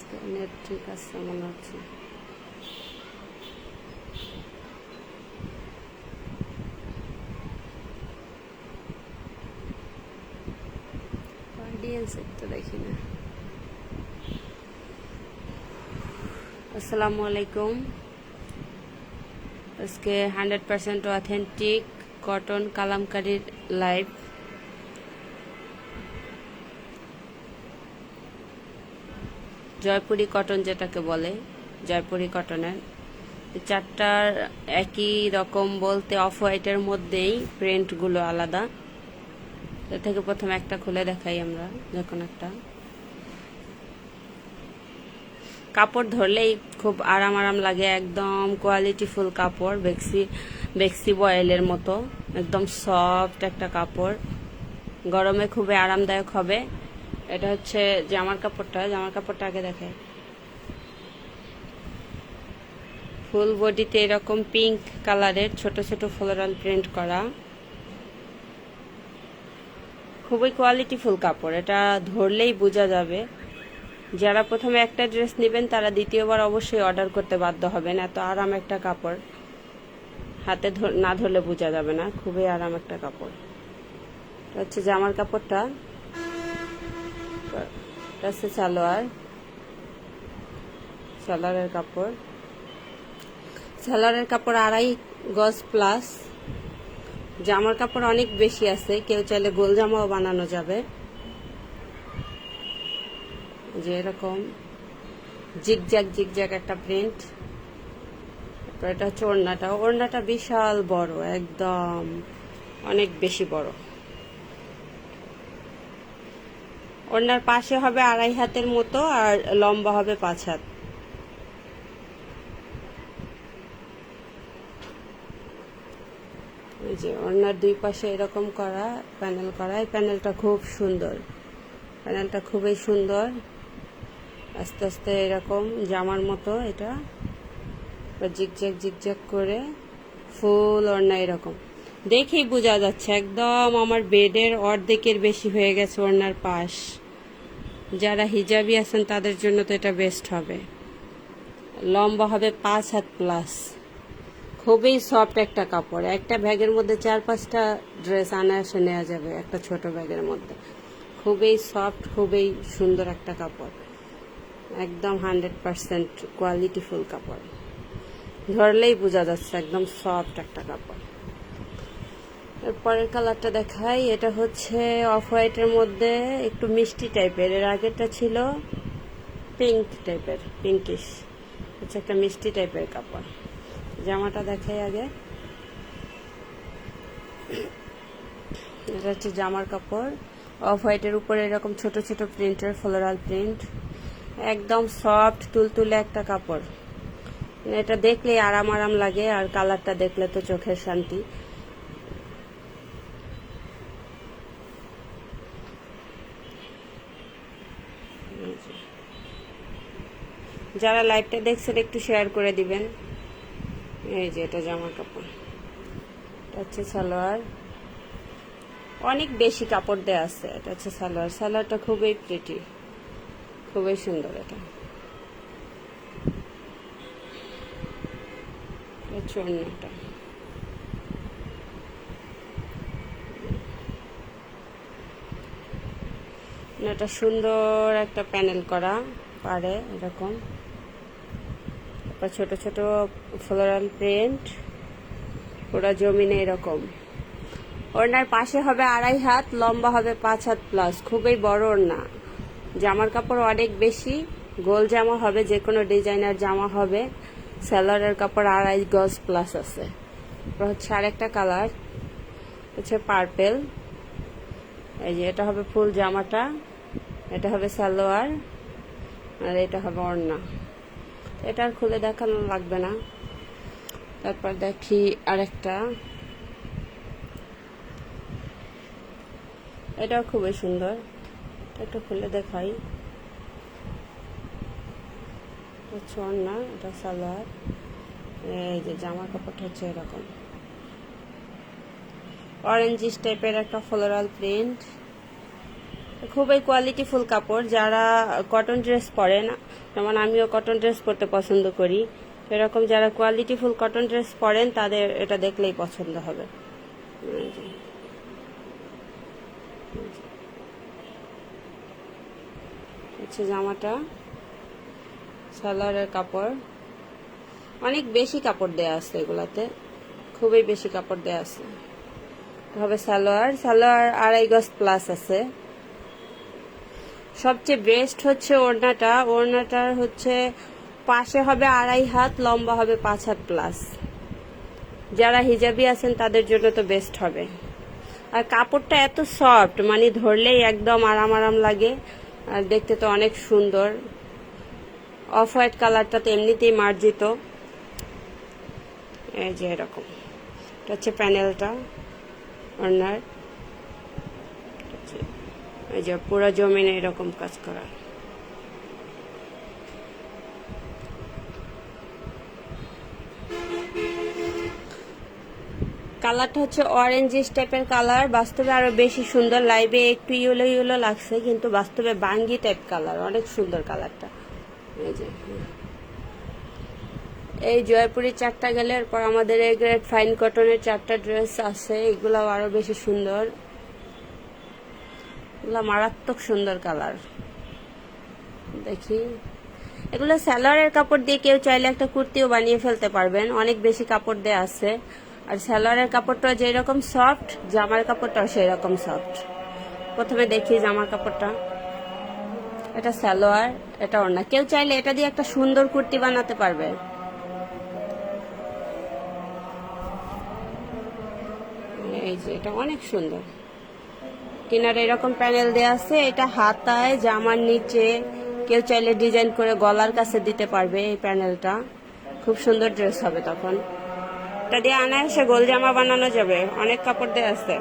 আজকে নেট ঠিক আছে মনে হচ্ছে। অডিয়েন্স তো দেখি না। আসসালামু আলাইকুম। আজকে 100% অথেন্টিক কটন কালামকারীর লাইভ। জয়পুরি কটন যেটাকে বলে, জয়পুরি কটনের চারটার একই রকম বলতে অফ হোয়াইটের মধ্যেই প্রিন্টগুলো আলাদা। এর থেকে প্রথমে একটা খুলে দেখাই আমরা। যখন একটা কাপড় ধরলেই খুব আরাম আরাম লাগে, একদম কোয়ালিটিফুল কাপড়, বেক্সি বয়েলের মতো একদম সফট একটা কাপড়, গরমে খুবই আরামদায়ক হবে। এটা হচ্ছে জামার কাপড়টা আগে দেখায়। ফুল বডিতে এরকম পিঙ্ক কালারের ছোট ছোট ফ্লোরাল প্রিন্ট করা, খুবই কোয়ালিটিফুল কাপড়। এটা ধরলেই বোঝা যাবে। যারা প্রথমে একটা ড্রেস নেবেন তারা দ্বিতীয়বার অবশ্যই অর্ডার করতে বাধ্য হবেন। এত আরাম একটা কাপড়, হাতে না ধরলে বোঝা যাবে না, খুবই আরাম একটা কাপড়। এটা হচ্ছে জামার কাপড়টা, এটা হচ্ছে সালোয়ারের কাপড়। সালোয়ারের কাপড় 2.5 গজ প্লাস। জামার কাপড় অনেক বেশি আছে, কেউ চাইলে গোল জামাও বানানো যাবে। যে এরকম জিগজ্যাগ একটা প্রিন্ট। এটা হচ্ছে ওড়নাটা বিশাল বড়, একদম অনেক বেশি বড়। ওড়নার পাশে হবে 2.5 হাতের মতো আর লম্বা হবে 5 হাত। এই যে ওড়নার দুই পাশে এরকম করা প্যানেল করা। এই প্যানেলটা খুব সুন্দর, প্যানেলটা খুবই সুন্দর। আস্তে আস্তে এরকম জামার মতো এটা জিগজ্যাগ করে ফুল ওড়না এরকম দেখেই বোঝা যাচ্ছে একদম আমার বেডের অর্ধেকের বেশি হয়ে গেছে ওড়নার পাশ। যারা হিজাবি আছেন তাদের জন্য তো এটা বেস্ট হবে। লম্বা হবে 5 হাত প্লাস। খুবই সফট একটা কাপড়। একটা ব্যাগের মধ্যে 4-5টা ড্রেস আনায়াসে নেওয়া যাবে একটা ছোট ব্যাগের মধ্যে। খুবই সফট, খুবই সুন্দর একটা কাপড়, একদম 100% কোয়ালিটিফুল কাপড়। ধরলেই বোঝা যাচ্ছে একদম সফট একটা কাপড়। এরপরের কালারটা দেখাই। এটা হচ্ছে অফ হোয়াইটের মধ্যে একটু মিষ্টি টাইপের। এর আগেরটা ছিল পিঙ্ক টাইপের, পিঙ্কিশ। হচ্ছে একটা মিষ্টি টাইপের কাপড়। জামাটা দেখাই আগে। এটা হচ্ছে জামার কাপড়, অফ হোয়াইটের উপরে এরকম ছোট ছোট প্রিন্টের ফ্লোরাল প্রিন্ট, একদম সফট তুলতুলে একটা কাপড়। এটা দেখলেই আরাম লাগে, আর কালারটা দেখলে তো চোখের শান্তি। যারা লাইভটা দেখছেন একটু শেয়ার করে দিবেন। এই যে এটা জামার কাপড়, এটা হচ্ছে সালোয়ার। অনেক বেশি কাপড় দেওয়া আছে। এটা হচ্ছে সালোয়ারটা খুবই প্রিটি, খুবই সুন্দর। এটা চুন্নিটা এটা সুন্দর একটা প্যানেল করা পারে এরকম, তারপর ছোট ছোট ফ্লোরাল প্রিন্ট পুরো জমিনে এরকম। ওড়নার পাশে হবে 2.5 হাত, লম্বা হবে 5 হাত প্লাস। খুবই বড় ওড়না। জামার কাপড় অনেক বেশি, গোল জামা হবে, যে কোনো ডিজাইনার জামা হবে। সালোয়ারের কাপড় 2.5 গজ প্লাস আছে। হচ্ছে আরেকটা কালার হচ্ছে পার্পেল। এই যে এটা হবে ফুল জামাটা, এটা হবে সালোয়ার, আর এটা হবে ওড়না। এটা আর খুলে দেখানো লাগবে না। তারপর দেখি আরেকটা, এটাও খুবই সুন্দর। একটু খুলে দেখাই। হচ্ছে ওড়না, এটা সালোয়ার। এই যে জামার কাপড়টা হচ্ছে এরকম অরেঞ্জিশ টাইপের একটা ফ্লোরাল প্রিন্ট। খুবই কোয়ালিটিফুল কাপড়। যারা কটন ড্রেস পরেন, যেমন আমিও কটন ড্রেস পরতে পছন্দ করি, এরকম যারা কোয়ালিটিফুল কটন ড্রেস পরেন তাদের এটা দেখলেই পছন্দ হবে। হচ্ছে জামাটা, সালোয়ারের কাপড় অনেক বেশি কাপড় দেয়া আছে, এগুলাতে খুবই বেশি কাপড় দেয়া আছে। হবে সালোয়ার 2.5 গজ প্লাস আছে। সবচেয়ে বেস্ট হচ্ছে ওড়নাটার হচ্ছে পাশে হবে 2.5 হাত, লম্বা হবে 5 হাত প্লাস। যারা হিজাবি আছেন তাদের জন্য তো বেস্ট হবে। আর কাপড়টা এত সফট, মানে ধরলেই একদম আরাম লাগে, আর দেখতে তো অনেক সুন্দর। অফ হোয়াইট কালারটা তো এমনিতেই মার্জিত। এই যে এরকম, এটা হচ্ছে প্যানেলটা ওড়নার। এই যে পুরো জমিনে এরকম কাজ করা। কালারটা হচ্ছে অরেঞ্জিশ টাইপের কালার, বাস্তবে আরো বেশি সুন্দর। লাইভে একটু ইয়েলো লাগছে, কিন্তু বাস্তবে বাঙ্গি টাইপ কালার, অনেক সুন্দর কালারটা। এই যে এই জয়পুরি 4টা গেলে এরপর আমাদের এই গ্রেড ফাইন কটনের 4টা ড্রেস আছে, এগুলো আরো বেশি সুন্দর। এগুলো মারাত্মক সুন্দর কালার। দেখি, এগুলো সালোয়ারের কাপড় দিয়ে কেউ চাইলে একটা কুর্তিও বানিয়ে ফেলতে পারবেন, অনেক বেশি কাপড় দেয়া আছে। আর সালোয়ারের কাপড়টা যেরকম সফট, জামার কাপড়টাও সেই রকম সফট। প্রথমে দেখি জামার কাপড়টা, এটা সালোয়ার, এটা ওড়না। কেউ চাইলে এটা দিয়ে একটা সুন্দর কুর্তি বানাতে পারবে। এই যে এটা অনেক সুন্দর, কিনারে এরকম প্যানেল দেওয়া আছে। এটা হাতায়, জামার নিচে কেউ চাইলে ডিজাইন করে গলার কাছে দিতে পারবে। এই প্যানেলটা খুব সুন্দর ড্রেস হবে তখন। এটা দিয়ে অনায়াসে গোল জামা বানানো যাবে, অনেক কাপড় দেওয়া আছে।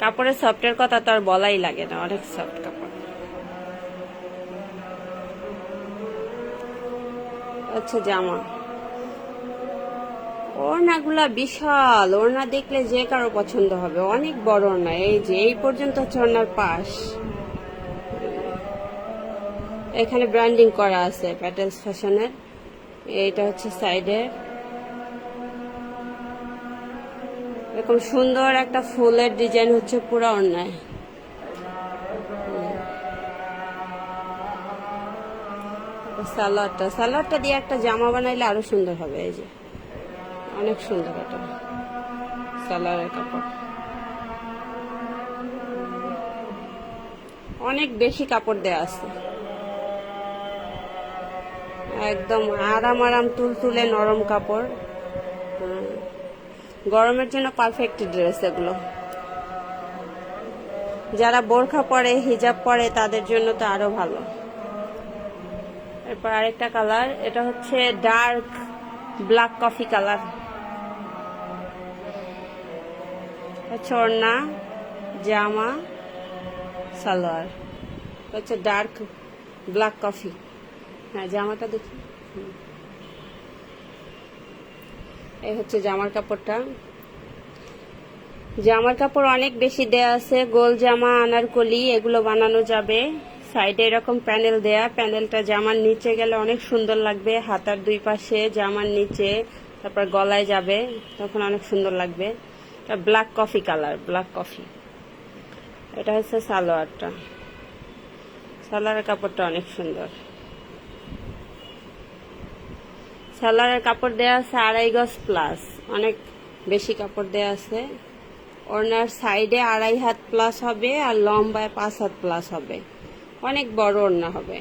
কাপড়ের সফটের কথা তো আর বলাই লাগে না, অনেক সফট কাপড়। আচ্ছা, জামা ওড়নাগুলা বিশাল, ওড়না দেখলে যে কারো পছন্দ হবে, অনেক বড় ওড়না। এই যে এই পর্যন্ত হচ্ছে ওড়নার পাশ, এখানে ব্র্যান্ডিং করা আছে প্যাটেলস ফ্যাশনের। এইটা হচ্ছে সাইডে এরকম সুন্দর একটা ফুলের ডিজাইন হচ্ছে পুরো ওড়নায়। সালোয়ারটা দিয়ে একটা জামা বানাইলে আরো সুন্দর হবে। এই যে অনেক সুন্দর এটা সালোয়ারের কাপড়, অনেক বেশি কাপড় দেয়া আছে, একদম আরাম তুলতুলে নরম কাপড়। গরমের জন্য পারফেক্ট ড্রেস এগুলো। যারা বোরখা পরে, হিজাব পরে, তাদের জন্য তো আরো ভালো। এরপর আরেকটা কালার, এটা হচ্ছে ডার্ক ব্ল্যাক কফি কালার। ওড়না, জামা, সালোয়ার হচ্ছে ডার্ক ব্ল্যাক কফি। হ্যাঁ, জামাটা দেখি। এই হচ্ছে জামার কাপড়টা। জামার কাপড় অনেক বেশি দেয়া আছে, গোল জামা, আনারকলি এগুলো বানানো যাবে। সাইডে এরকম প্যানেল দেয়া, প্যানেলটা জামার নিচে গেলে অনেক সুন্দর লাগবে। হাতার 2 পাশে, জামার নিচে, তারপর গলায় যাবে, তখন অনেক সুন্দর লাগবে। Black coffee colour, black coffee. এটা হচ্ছে সালোয়ারটা, সালোয়ারের কাপড়টা অনেক সুন্দর। সালোয়ারের কাপড় দেয়া আছে 2.5 গজ প্লাস, অনেক বেশি কাপড় দেয়া আছে। ওড়নার সাইডে 2.5 হাত প্লাস হবে, আর লম্বায় 5 হাত প্লাস হবে, অনেক বড় ওড়না হবে।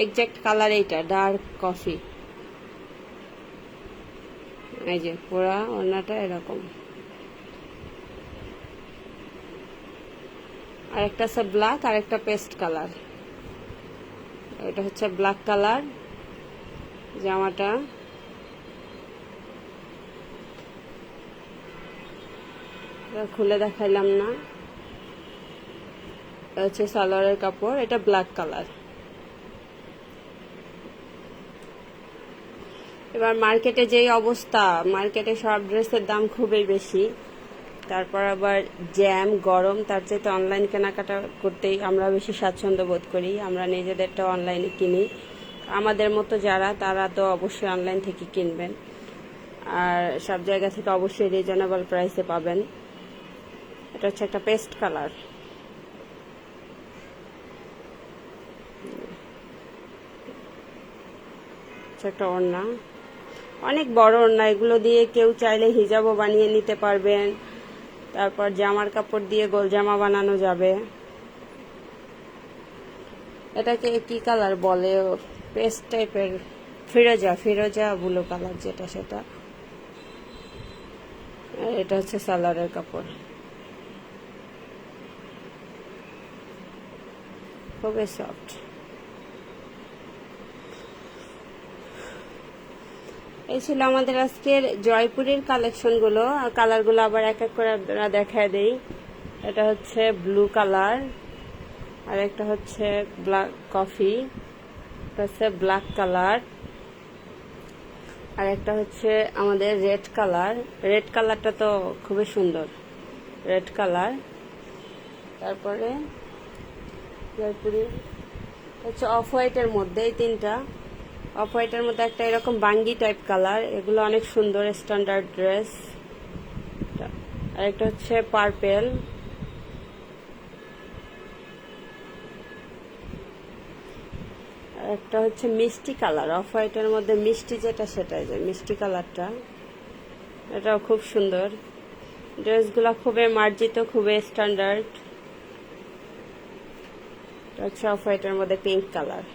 এক্সাক্ট কালার এইটা ডার্ক কফি। এই যে পুরা ওড়নাটা এরকম। আর একটা আছে ব্ল্যাক, আর একটা পেস্ট কালার। এটা হচ্ছে ব্ল্যাক কালার জামাটা। খুলে দেখাইলাম না, হচ্ছে সালোয়ারের কাপড়। এটা ব্ল্যাক কালার। এবার মার্কেটে যেই অবস্থা, মার্কেটে সব ড্রেসের দাম খুবই বেশি, তারপর আবার জ্যাম গরম, তার চাইতে অনলাইন কেনাকাটা করতেই আমরা বেশি স্বাচ্ছন্দ্য বোধ করি। আমরা নিজেদেরটা অনলাইনে কিনি। আমাদের মতো যারা, তারা তো অবশ্যই অনলাইন থেকে কিনবেন, আর সব জায়গা থেকে অবশ্যই রিজনেবল প্রাইসে পাবেন। এটা হচ্ছে একটা পেস্ট কালার, একটা ওড়না, অনেক বড় ওড়না। এগুলো দিয়ে কেউ চাইলে হিজাবও বানিয়ে নিতে পারবেন। তারপর জামার কাপড় দিয়ে গোল জামা বানানো যাবে। এটাকে কি কালার বলে, পেস্ট টাইপের, ফিরোজা ব্লু কালার যেটা, সেটা। আর এটা হচ্ছে সালোয়ারের কাপড়, খুবই সফট। এই ছিল আমাদের আজকের জয়পুরের কালেকশনগুলো। আর কালারগুলো আবার এক এক করে দেখায় দেই। এটা হচ্ছে ব্লু কালার, আর একটা হচ্ছে ব্ল্যাক কফি, এটা হচ্ছে ব্ল্যাক কালার, আর একটা হচ্ছে আমাদের রেড কালার। রেড কালারটা তো খুবই সুন্দর, রেড কালার। তারপরে জয়পুরি হচ্ছে অফ হোয়াইটের মধ্যে, এই তিনটা। অফ হোয়াইটের মধ্যে একটা এরকম বাঙ্গি টাইপ কালার, এগুলো অনেক সুন্দর স্ট্যান্ডার্ড ড্রেস। আর একটা হচ্ছে পার্পেল, আর একটা হচ্ছে মিষ্টি কালার। অফ হোয়াইটের মধ্যে মিষ্টি যেটা, সেটাই, যে মিষ্টি কালারটা, এটাও খুব সুন্দর। ড্রেসগুলো খুবই মার্জিত, খুবই স্ট্যান্ডার্ড। এটা হচ্ছে অফ হোয়াইটের মধ্যে পিঙ্ক কালার।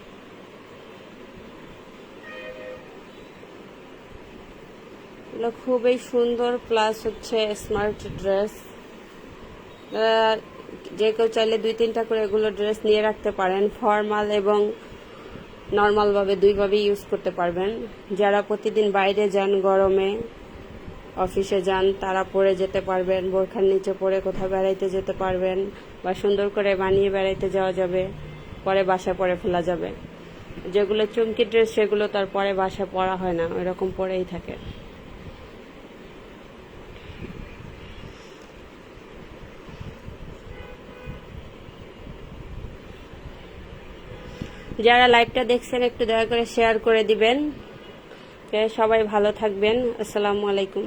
এগুলো খুবই সুন্দর, প্লাস হচ্ছে স্মার্ট ড্রেস। যে কেউ চাইলে 2-3টা করে এগুলো ড্রেস নিয়ে রাখতে পারেন। ফর্মাল এবং নর্মালভাবে দুইভাবে ইউজ করতে পারবেন। যারা প্রতিদিন বাইরে যান, গরমে অফিসে যান, তারা পরে যেতে পারবেন। বোরখার নিচে পরে কোথাও বেড়াইতে যেতে পারবেন, বা সুন্দর করে বানিয়ে বেড়াইতে যাওয়া যাবে, পরে বাসায় পরে ফেলা যাবে। যেগুলো চুমকি ড্রেস, সেগুলো তার পরে বাসায় পরা হয় না, ওইরকম পরেই থাকে। যারা লাইভটা দেখছেন একটু দয়া করে শেয়ার করে দিবেন। সবাই ভালো থাকবেন। আসসালামু আলাইকুম।